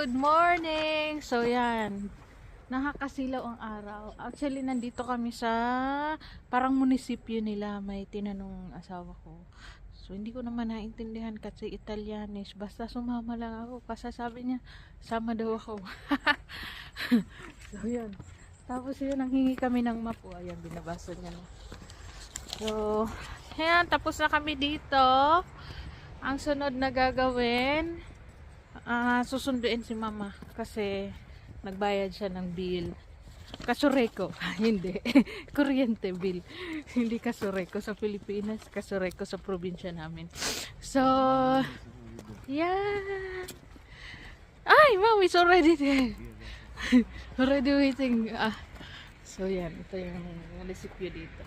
Good morning! So yan, nakakasilaw ang araw. Actually, nandito kami sa parang munisipyo nila. May tinanong asawa ko. So hindi ko naman naintindihan kasi Italianis. Basta sumama lang ako. Kasi sabi niya, sama daw ako. So yan. Tapos yun, nanghingi kami ng map. O, ayan, binabasa niya na. So, yan, tapos na kami dito. Ang sunod na gagawin, susunduin si mama kasi nagbayad siya ng bill. Kasureko. Hindi. Kuryente bill. Hindi kasureko sa Pilipinas. Kasureko sa probinsya namin. So, yeah. Ay, mom, it's already there. Already waiting. So, yan. Ito yung munisipyo dito.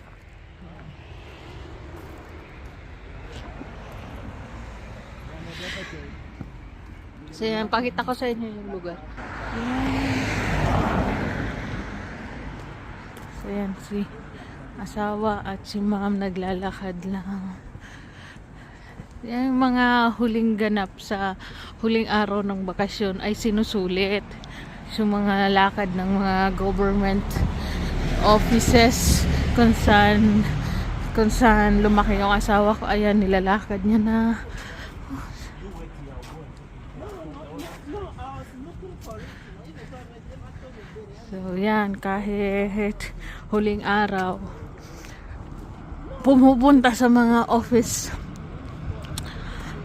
So yan, pakita ko sa inyo yung lugar. Yan. So yan, si asawa at si ma'am naglalakad lang. Yan, yung mga huling ganap sa huling araw ng bakasyon ay sinusulit. So mga lakad ng mga government offices kung saan lumaki yung asawa ko. Ayan, nilalakad niya na. So yan, kahit huling araw pumupunta sa mga office.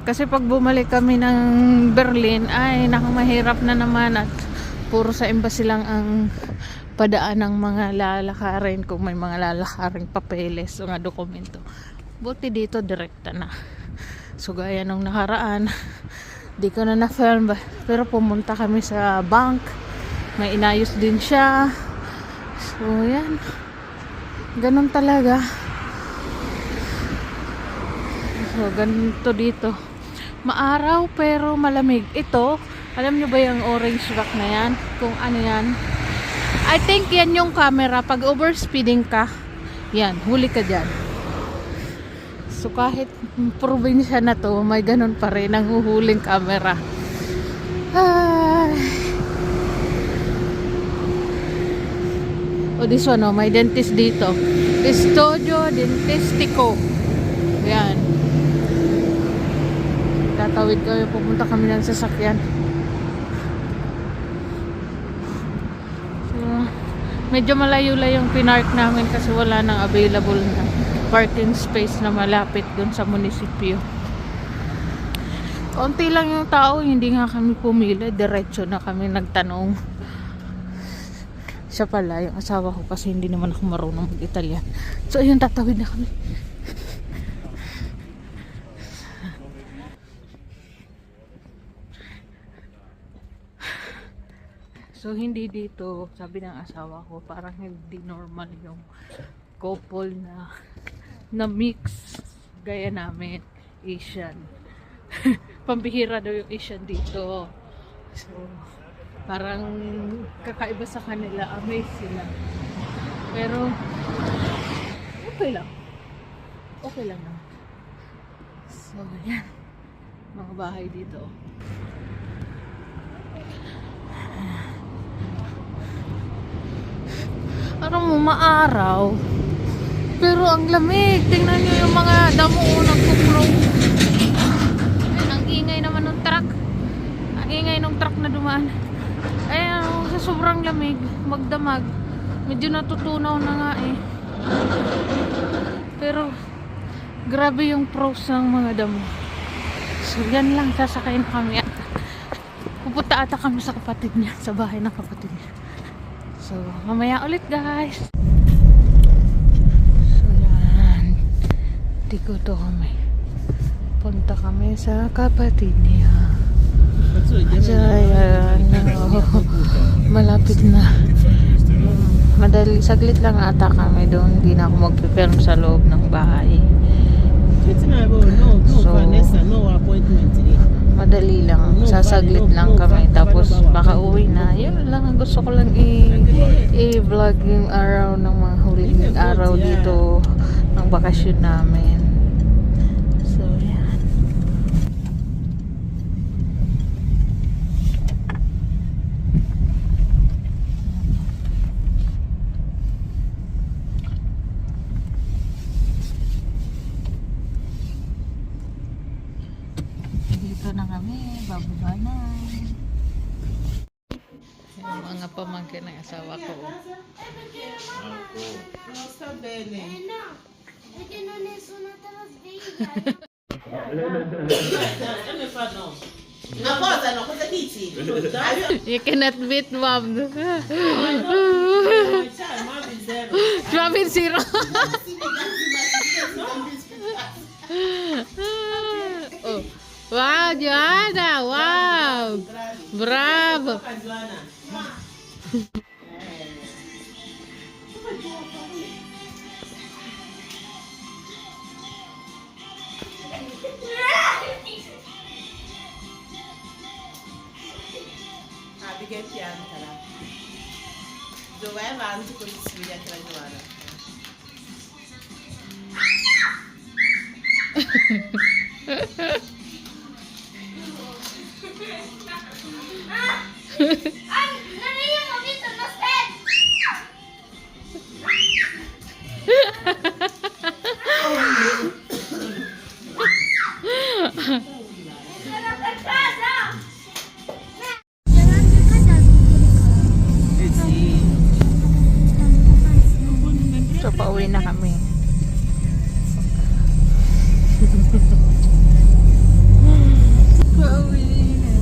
Kasi pag bumalik kami ng Berlin ay nakamahirap na naman at puro sa embassy lang ang padaan ng mga lalakarin kung may mga lalakaring papeles o nga dokumento. Buti dito direkta na. So gaya nung nakaraan, di ko na na-film pero pumunta kami sa bank. May inayos din siya. So, yan. Ganun talaga. So, ganito dito. Maaraw pero malamig. Ito, alam nyo ba yung orange rock na yan? Kung ano yan? I think yan yung camera. Pag overspeeding ka, yan, huli ka dyan. So, kahit probinsya na to, may ganun pa rin ang huhuling camera. Ay. O this one, may dentist dito. Studio Dentistico. Yan. Tatawid kami, pupunta kami ng sasakyan. So, medyo malayo-layo yung pinark namin kasi wala nang available na parking space na malapit dun sa munisipyo. Konti lang yung tao, hindi nga kami pumili. Diretso na kami nagtanong. Siya pala, yung asawa ko kasi hindi naman ako marunong mag-Italyan. So, ayun, tatawid na kami. So, hindi dito, sabi ng asawa ko, parang hindi normal yung couple na mix gaya namin, Asian. Pambihira daw yung Asian dito. So, parang kakaiba sa kanila, amazed sila. Pero okay lang. Okay lang naman. So, yan. Mga bahay dito. Parang maaraw. Pero ang lamig. Tingnan nyo yung mga damo nagkukulong. Ang ingay naman ng truck. Ang ingay ng truck na dumaan. Ayan, sa sobrang lamig, magdamag. Medyo natutunaw na nga eh. Pero, grabe yung pros ng mga damo. So, yan lang, sasakayin kami. Pupunta ata kami sa kapatid niya, sa bahay ng kapatid niya. So, mamaya ulit guys. So, yan. Dito kami. Punta kami sa kapatid niya. Ayan, malapit na. Madali, saglit lang ata kami doon. Hindi na ako mag-film sa loob ng bahay. So, madali lang. Sasaglit lang kami. Tapos baka uwi na. Yun lang ang gusto ko lang i-vlog yung araw ng mga huling araw dito ng bakasyon namin. So, yan. kami, bababa na. Yung mga pamangkin ng asawa ko. Sta bene. No, perché non è suonata la sveglia. Come fanno? Una cosa no, cosa dici? You cannot beat mom. Sai, mami zero. Mami zero. Oh. Wow, Joanna! Wow! Bravo! Joanna. Bigay piano ka lang. Dove avanti così si vede anche la Giovanna. Non io ho visto uno step. Sono per casa. So, pauwi na kami. Pauwi na.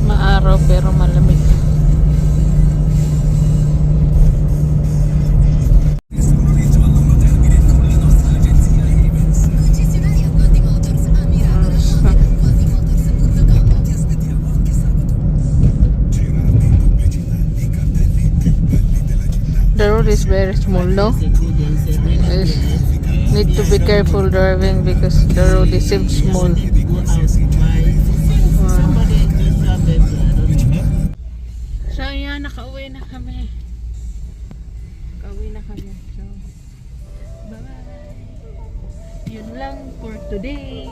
Maaraw pero malamig. The road is very small, no? Yes. Need to be careful driving because the road is seems small. So, yan, nakauwi na kami. Nakauwi na kami. So, bye-bye. Yun lang for today.